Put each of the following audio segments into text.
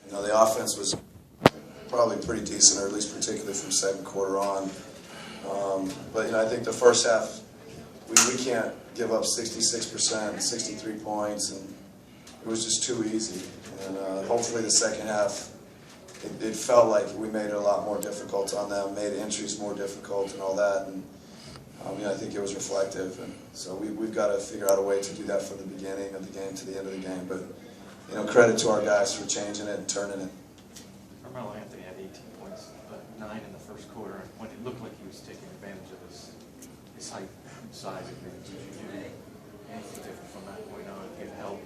the offense was probably pretty decent, or at least particularly from second quarter on. But I think the first half, we can't give up 66%, 63 points, and it was just too easy. And hopefully the second half, it felt like we made it a lot more difficult on them, made entries more difficult and all that. And I think it was reflective. And so we've got to figure out a way to do that from the beginning of the game to the end of the game. But credit to our guys for changing it and turning it. Carmelo Anthony had 18 points, but 9 in the first quarter, when it looked like he was taking advantage of his height and size advantage. Did you do anything different from that point on to get help?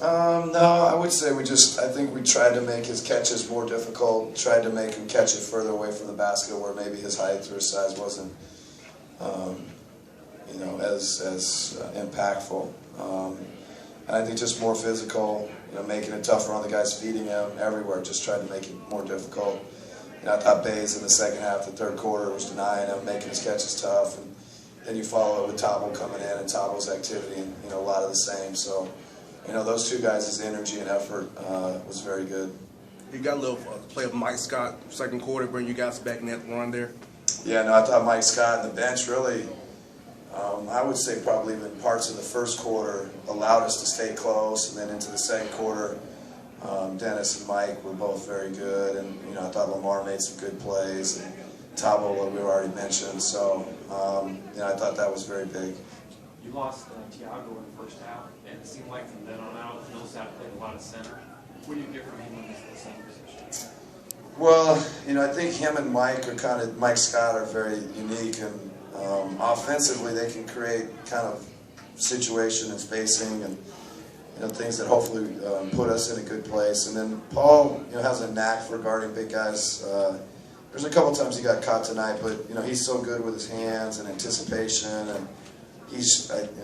No, I would say I think we tried to make his catches more difficult, tried to make him catch it further away from the basket where maybe his height or his size wasn't, as impactful. And I think just more physical, making it tougher on the guys feeding him everywhere, just tried to make it more difficult. I thought Bays in the second half, the third quarter, was denying him, making his catches tough. And then you follow it with Tabo coming in and Tabo's activity and, a lot of the same. So, those two guys' energy and effort was very good. You got a little play of Mike Scott, second quarter, bring you guys back in that run there? Yeah, no, I thought Mike Scott and the bench really, I would say probably even parts of the first quarter allowed us to stay close, and then into the second quarter, Dennis and Mike were both very good, and I thought Lamar made some good plays, and Tabo, we already mentioned, so I thought that was very big. You lost Tiago in the first half, and it seemed like from then on out, Millsap played a lot of center. What do you get from him when he's in the center position? Well, I think him and Mike Scott are very unique, and offensively they can create kind of situation and spacing and things that hopefully put us in a good place. And then Paul, has a knack for guarding big guys. There's a couple times he got caught tonight, but he's so good with his hands and anticipation, and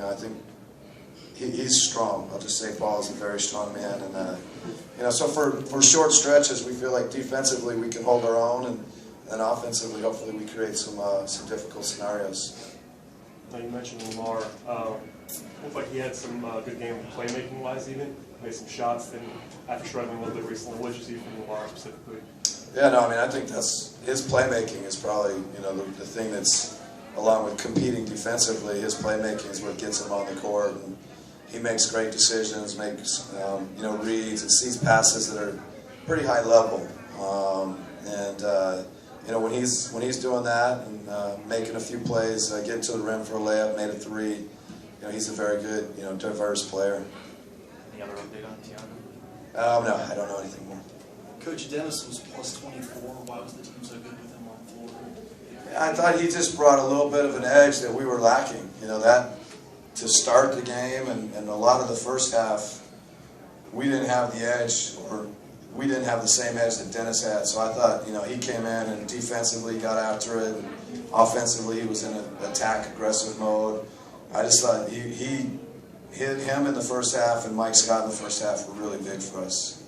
I think he's strong. I'll just say Paul is a very strong man, and so for short stretches, we feel like defensively we can hold our own, and offensively, hopefully, we create some difficult scenarios. Now you mentioned Lamar. Looked like he had some good game playmaking-wise, even made some shots. Then after struggling a little bit recently, what did you see from Lamar specifically? Yeah, no, I think that's his playmaking is probably the thing that's, along with competing defensively, his playmaking is what gets him on the court. And he makes great decisions, makes reads, and sees passes that are pretty high level. When he's doing that and making a few plays, getting to the rim for a layup, made a three, he's a very good, diverse player. Any other update on Tiago? No, I don't know anything more. Coach Dennis was plus 24. Why was the team so good with him on the floor? I thought he just brought a little bit of an edge that we were lacking. That to start the game and a lot of the first half, we didn't have the edge, or we didn't have the same edge that Dennis had. So I thought, he came in and defensively got after it, and offensively he was in an attack aggressive mode. I just thought he hit him in the first half and Mike Scott in the first half were really big for us.